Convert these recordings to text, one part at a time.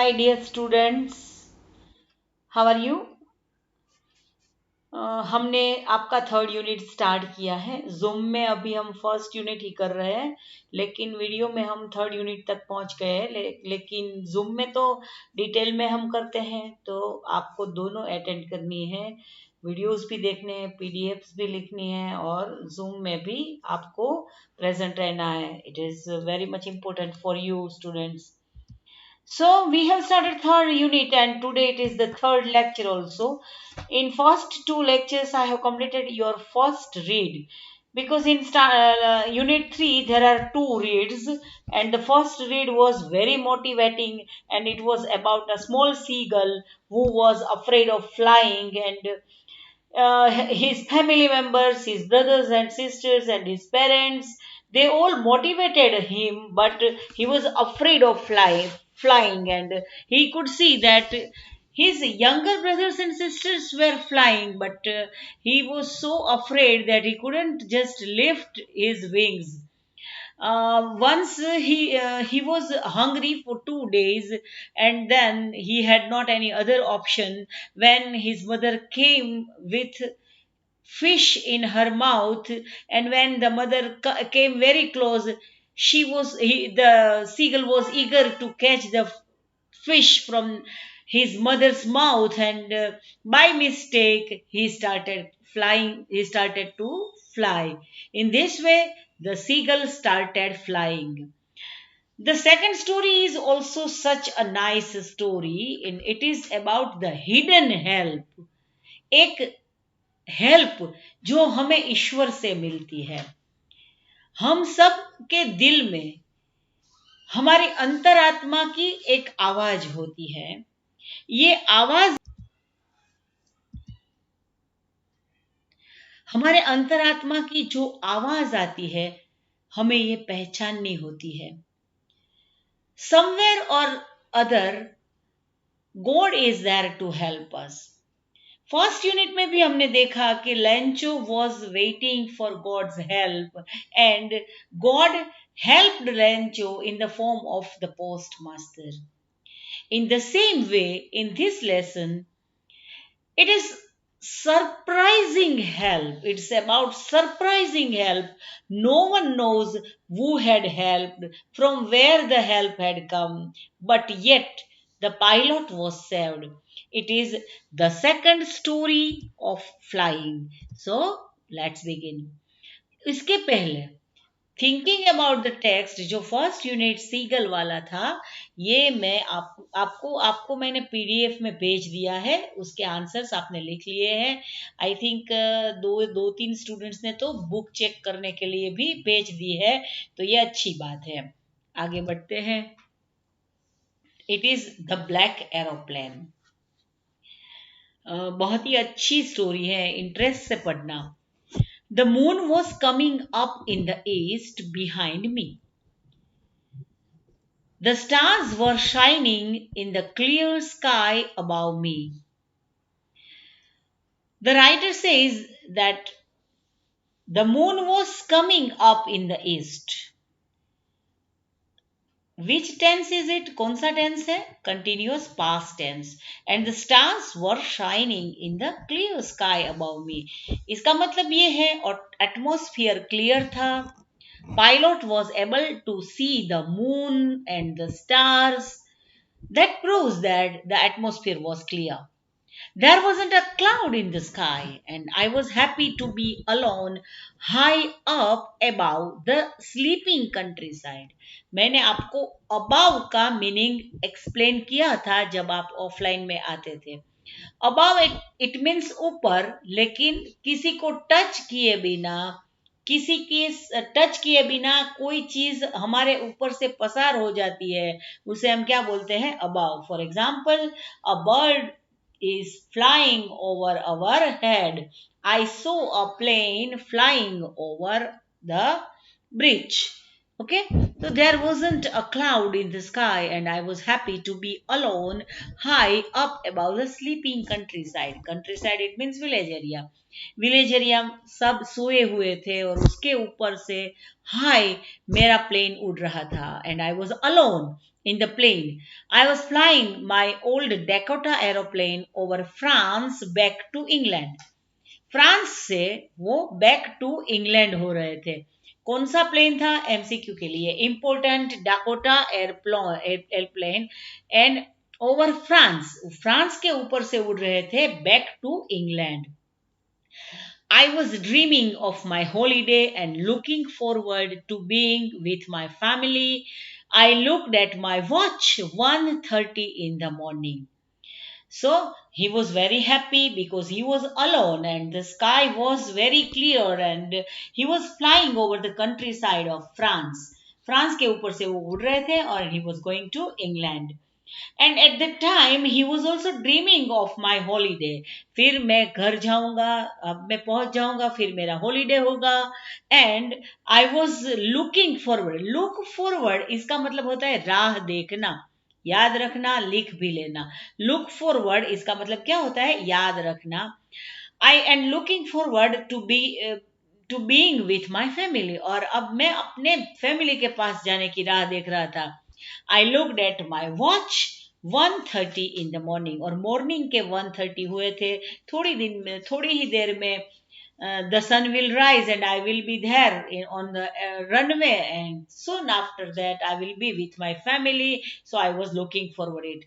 My dear students, how are you? हमने आपका third unit start किया है। जूम में अभी हम फर्स्ट यूनिट ही कर रहे हैं, लेकिन वीडियो में हम थर्ड यूनिट तक पहुंच गए हैं। लेकिन जूम में तो डिटेल में हम करते हैं, तो आपको दोनों अटेंड करनी है। वीडियोस भी देखने हैं, पीडीएफ्स भी लिखनी है, और जूम में भी आपको प्रेजेंट रहना है। It is very much important for you students. So we have started third unit, and today it is the third lecture also. In first two lectures I have completed your first read, because in unit 3 there are two reads, and the first read was very motivating, and it was about a small seagull who was afraid of flying, and his family members, his brothers and sisters, and his parents, they all motivated him, but he was afraid of flying, and he could see that his younger brothers and sisters were flying, but he was so afraid that he couldn't just lift his wings. Once he was hungry for 2 days, and then he had not any other option when his mother came with fish in her mouth, and when the mother came very close, the seagull was eager to catch the fish from his mother's mouth, and by mistake he started to fly. In this way the seagull started flying. The second story is also such a nice story, and it is about the hidden help. एक help जो हमें ईश्वर से मिलती है। हम सब के दिल में हमारी अंतरात्मा की एक आवाज होती है। ये आवाज हमारे अंतरात्मा की जो आवाज आती है, हमें ये पहचाननी होती है। समवेयर और other God is there to help us. First unit में भी हमने देखा कि Lencho was waiting for God's help, and God helped Lencho in the form of the postmaster. In the same way, in this lesson, it is surprising help. It's about surprising help. No one knows who had helped, from where the help had come, but yet the pilot was saved. It is the second story of flying. So let's begin. इसके पहले thinking about the text, जो first unit seagull वाला था, ये मैं आपको मैंने PDF में भेज दिया है। उसके आंसर्स आपने लिख लिए हैं। आई थिंक दो तीन स्टूडेंट्स ने तो बुक चेक करने के लिए भी भेज दी है, तो ये अच्छी बात है। आगे बढ़ते हैं। It is the black aeroplane. बहुत ही अच्छी स्टोरी है, इंटरेस्ट से पढ़ना। The moon was coming up in the east behind me. The stars were shining in the clear sky above me. The writer says that the moon was coming up in the east. Which tense is it? कौन सा tense है? Continuous past tense. And the stars were shining in the clear sky above me. इसका मतलब ये है, और atmosphere clear था. Pilot was able to see the moon and the stars. That proves that the atmosphere was clear. There wasn't a cloud in the sky, and I was happy to be alone high up above the sleeping countryside. मैंने आपको above का meaning explain किया था जब आप offline में आते थे। above इट मीन्स ऊपर, लेकिन किसी को टच किए बिना कोई चीज हमारे ऊपर से पसार हो जाती है, उसे हम क्या बोलते हैं? above. For example, a bird is flying over our head. I saw a plane flying over the bridge. Okay, so there wasn't a cloud in the sky, and I was happy to be alone high up above the sleeping countryside. Countryside, it means village area. Village area सब सोए हुए थे और उसके ऊपर से high मेरा plane उड़ रहा था and I was alone in the plane I was flying my old Dakota aeroplane over France back to England France से वो बैक टू इंग्लैंड हो रहे थे कौन सा प्लेन था एमसीक्यू के लिए important Dakota airplane and over France France के ऊपर से उड़ रहे थे back to England I was dreaming of my holiday and looking forward to being with my family. I looked at my watch 1:30 in the morning. So he was very happy because he was alone and the sky was very clear and he was flying over the countryside of France. France के ऊपर से वो उड़ रहे थे और he was going to England. And at the time he was also dreaming of my holiday फिर मैं घर जाऊंगा अब मैं पहुंच जाऊंगा फिर मेरा हॉलीडे होगा and I was looking forward look forward इसका मतलब होता है राह देखना याद रखना लिख भी लेना लुक फॉरवर्ड इसका मतलब क्या होता है याद रखना I and looking forward to being with my family और अब मैं अपने फैमिली के पास जाने की राह देख रहा था I looked at my watch 1:30 in the morning और मॉर्निंग के 1:30 हुए थे थोड़ी ही देर में the sun will rise and I will be there on the runway and soon after that I will be with my family so I was looking forward it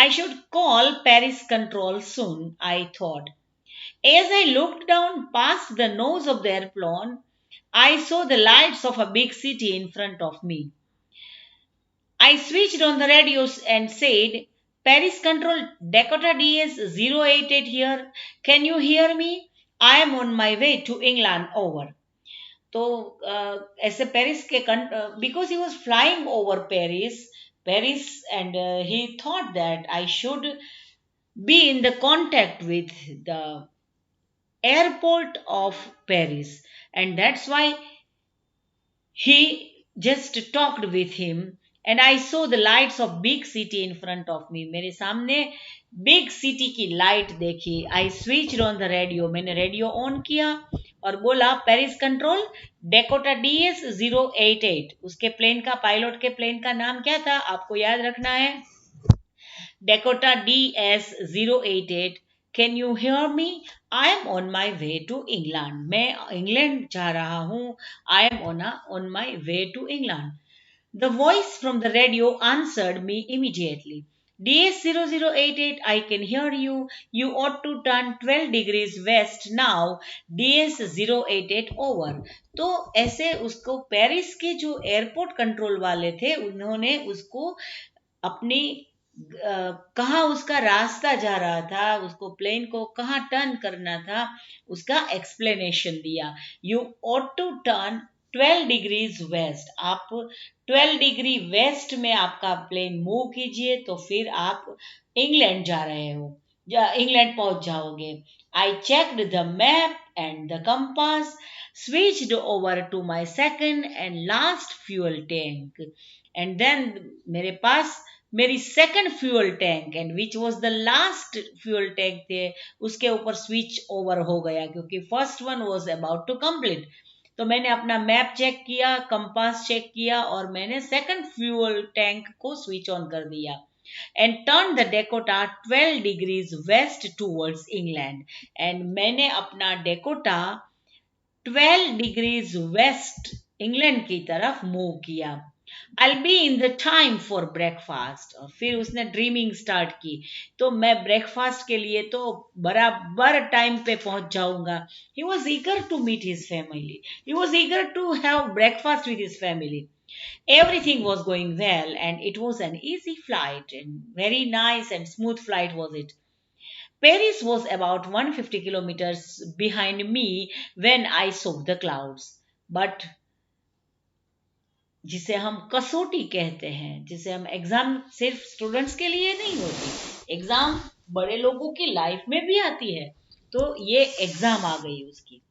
I should call Paris control soon I thought as I looked down past the nose of the airplane I saw the lights of a big city in front of me I switched on the radios and said, Paris Control Dakota DS 088 here. Can you hear me? I am on my way to England. Over. तो ऐसे Paris के because he was flying over Paris and he thought that I should be in the contact with the airport of Paris and that's why he just talked with him and I saw the lights of big city in front of me. मेरे सामने big city की light देखी. I switched on the radio. मैंने radio on किया और बोला Paris control Dakota DS 088 उसके plane का पायलट के प्लेन का नाम क्या था आपको याद रखना है Dakota DS 088 can you hear me I am on my way to England मैं इंग्लैंड जा रहा हूँ I am on my way to England The voice from the radio answered me immediately. DS 0088, I can hear you. You ought to turn 12 degrees west now. DS 088 over. तो ऐसे उसको Paris के जो airport control वाले थे उन्होंने उसको अपनी कहाँ उसका रास्ता जा रहा था उसको प्लेन को कहाँ टर्न करना था उसका एक्सप्लेनेशन दिया you ought to turn 12 degrees west आप 12 डिग्री वेस्ट में आपका प्लेन मूव कीजिए तो फिर आप इंग्लैंड जा रहे हो इंग्लैंड पहुंच जाओगे I checked the map and the compass switched over to my second and last fuel tank and then मेरे पास मेरी second fuel tank and which was the last fuel tank थे उसके ऊपर स्विच ओवर हो गया क्योंकि first one was about to complete तो मैंने अपना मैप चेक किया कंपास चेक किया और मैंने सेकंड फ्यूल टैंक को स्विच ऑन कर दिया and turn the Dakota 12 degrees west towards England and मैंने अपना डेकोटा 12 डिग्रीज वेस्ट इंग्लैंड की तरफ मूव किया I'll be in the time for breakfast और फिर उसने ड्रीमिंग स्टार्ट की तो मैं ब्रेकफास्ट के लिए तो बराबर टाइम पे पहुंच जाऊंगा he was eager to meet his family he was eager to have breakfast with his family everything was going well and it was an easy flight and very nice and smooth flight was it Paris was about 150 kilometers behind me when I saw the clouds but जिसे हम कसौटी कहते हैं जिसे हम exam सिर्फ students के लिए नहीं होती एग्जाम बड़े लोगों की लाइफ में भी आती है तो ये एग्जाम आ गई उसकी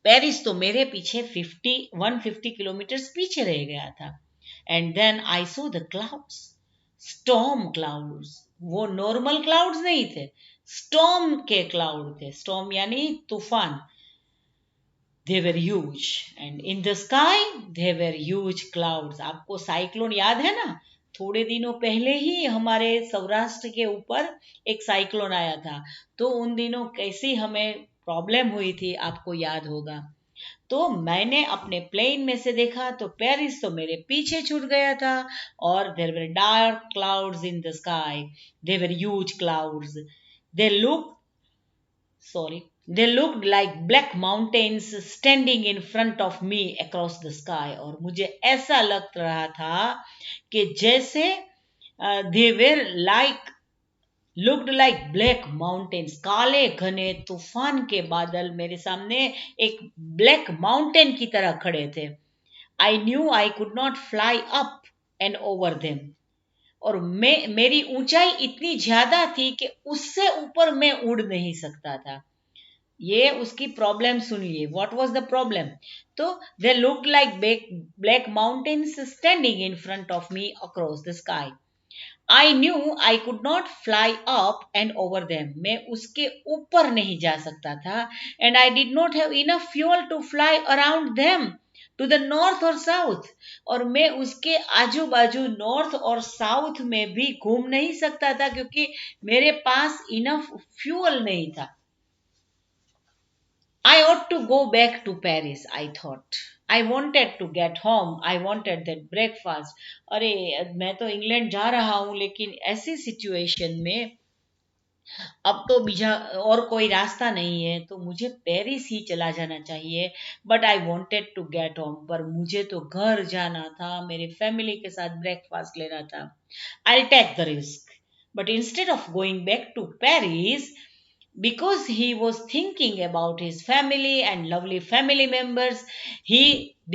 पेरिस तो मेरे पीछे 150 किलोमीटर पीछे रह गया था. And then I saw the clouds, storm clouds. वो नॉर्मल क्लाउड्स नहीं थे, स्टॉर्म के क्लाउड थे. स्टॉर्म यानी तूफान. They were huge, and in the sky there were huge clouds. आपको साइक्लोन याद है ना? थोड़े दिनों पहले ही हमारे सौराष्ट्र के ऊपर एक साइक्लोन आया था. तो उन दिनों कैसी हमें प्रॉब्लम हुई थी आपको याद होगा. तो मैंने अपने प्लेन में से देखा तो पेरिस तो मेरे पीछे छूट गया था. और there were dark clouds in the sky. They were huge clouds. They look sorry they looked like black mountains standing in front of me across the sky. और मुझे ऐसा लग रहा था कि जैसे they were like looked like black mountains. काले घने तूफान के बादल मेरे सामने एक ब्लैक माउंटेन की तरह खड़े थे. I knew I could not fly up and over them. और मेरी ऊंचाई इतनी ज्यादा थी कि उससे ऊपर मैं उड़ नहीं सकता था. ये उसकी प्रॉब्लम सुनिए. What was the problem? तो they look like black mountains standing in front of me across the sky. I knew I could not fly up and over them. मैं उसके ऊपर नहीं जा सकता था. And I did not have enough fuel to fly around them to the north और south. और मैं उसके आजू बाजू नॉर्थ और साउथ में भी घूम नहीं सकता था क्योंकि मेरे पास इनफ फ्यूल नहीं था. I ought to go back to Paris, I thought. I wanted to get home. I wanted that breakfast. अरे मैं तो इंग्लैंड जा रहा हूँ लेकिन ऐसी सिचुएशन में अब तो बीजा और कोई रास्ता नहीं है तो मुझे पेरिस ही चला जाना चाहिए. But I wanted to get home. पर मुझे तो घर जाना था, मेरे फैमिली के साथ ब्रेकफास्ट लेना था. I take the risk. But instead of going back to Paris, because he was thinking about his family and lovely family members, he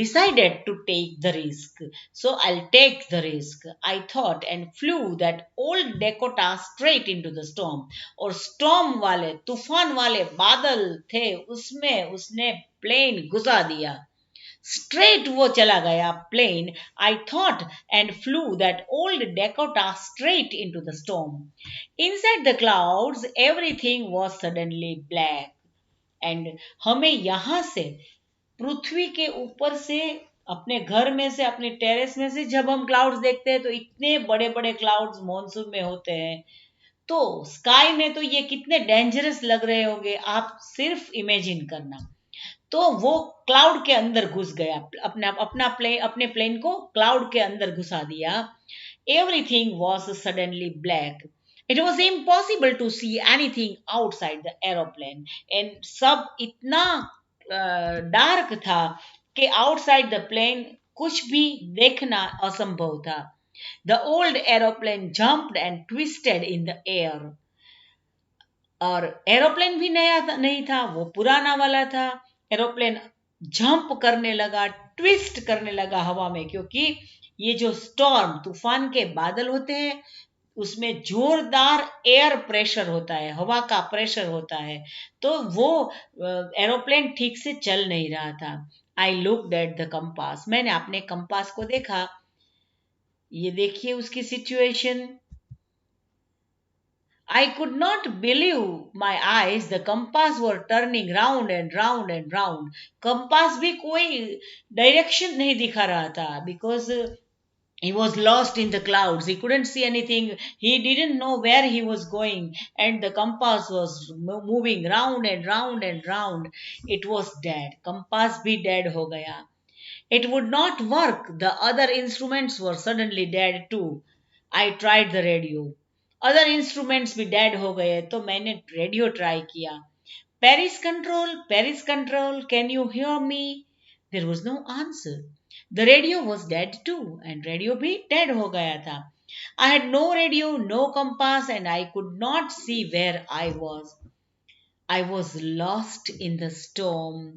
decided to take the risk. So I'll take the risk, I thought, and flew that old Dakota straight into the storm. और storm वाले तूफान वाले बादल थे उसमें उसने plane घुसा दिया. Straight वो चला गया plane, I thought, and flew that old Dakota straight into the storm. Inside the clouds, everything was suddenly black. And हमें यहाँ से पृथ्वी के ऊपर से अपने घर में से अपने टेरेस में से जब हम क्लाउड्स देखते हैं तो इतने बड़े बड़े क्लाउड्स मॉनसून में होते हैं. तो स्काई में तो ये कितने डेंजरस लग रहे होंगे आप सिर्फ इमेजिन करना. तो वो क्लाउड के अंदर घुस गया. अपने प्लेन को क्लाउड के अंदर घुसा दिया. Everything was suddenly black. It was impossible to see anything outside the aeroplane. And सब इतना डार्क था कि आउटसाइड द प्लेन कुछ भी देखना असंभव था. The old aeroplane jumped and twisted in the air. और एरोप्लेन भी नया नहीं था, वो पुराना वाला था. एरोप्लेन जंप करने लगा, ट्विस्ट करने लगा हवा में, क्योंकि ये जो स्टॉर्म तूफान के बादल होते हैं उसमें जोरदार एयर प्रेशर होता है, हवा का प्रेशर होता है. तो वो एरोप्लेन ठीक से चल नहीं रहा था. I looked at the compass. मैंने अपने कंपास को देखा. ये देखिए उसकी situation. I could not believe my eyes. The compass were turning round and round and round. Compass भी कोई direction नहीं दिखा रहा था because he was lost in the clouds. He couldn't see anything. He didn't know where he was going, and the compass was moving round and round and round. It was dead. Compass भी dead हो गया. It would not work. The other instruments were suddenly dead too. I tried the radio. Other instruments भी dead हो गए तो मैंने radio try किया. Paris control, can you hear me? There was no answer. The radio was dead too and radio भी dead हो गया था. I had no radio, no compass and I could not see where I was lost in the storm.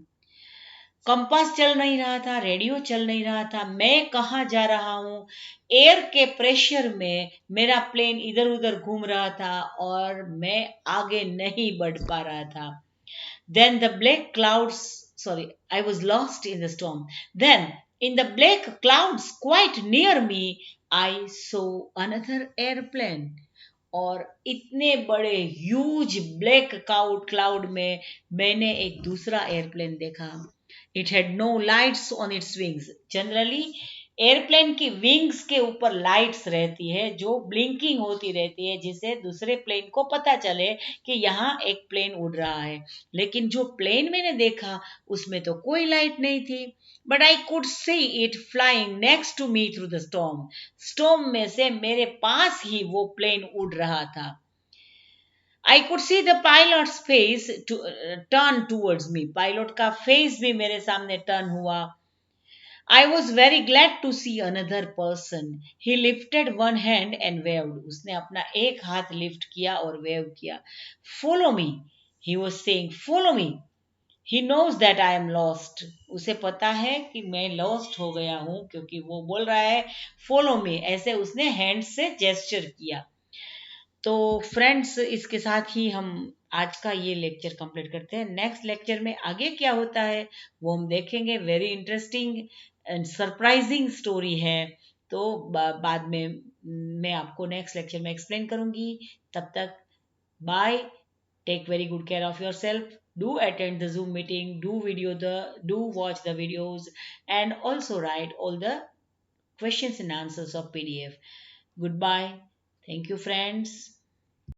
Compass चल नहीं रहा था, radio चल नहीं रहा था. मैं कहाँ जा रहा हूँ? एयर के प्रेशर में मेरा प्लेन इधर उधर घूम रहा था और मैं आगे नहीं बढ़ पा रहा था. Then the black clouds sorry, I was lost in the storm. Then, in the black clouds quite near me, I saw another airplane. और इतने बड़े ह्यूज ब्लैक क्लाउड में मैंने एक दूसरा एयरप्लेन देखा. It had no lights on its wings. Generally airplane की wings के ऊपर लाइट्स रहती है जो ब्लिंकिंग होती रहती है, जिससे दूसरे प्लेन को पता चले कि यहाँ एक प्लेन उड़ रहा है. लेकिन जो प्लेन मैंने देखा उसमें तो कोई लाइट नहीं थी. But I could see it flying next to me through the storm. Storm में से मेरे पास ही वो प्लेन उड़ रहा था. आई could see the pilots face turn towards me. Pilot का फेस भी मेरे सामने टर्न हुआ. I was very glad to see another person. He lifted one hand and waved. उसने अपना एक हाथ लिफ्ट किया और वेव किया. Follow me. He was saying, follow me. He knows that I am lost. उसे पता है कि मैं lost हो गया हूँ, क्योंकि वो बोल रहा है follow me. ऐसे उसने हैंड से जेस्चर किया. तो फ्रेंड्स, इसके साथ ही हम आज का ये लेक्चर कंप्लीट करते हैं. नेक्स्ट लेक्चर में आगे क्या होता है वो हम देखेंगे. Very interesting and surprising story है. तो बाद में मैं आपको नेक्स्ट लेक्चर में एक्सप्लेन करूंगी. तब तक bye. Take very good care of yourself. Do attend the Zoom meeting. Do watch the videos, and also write all the questions and answers of PDF. Goodbye. Thank you, friends.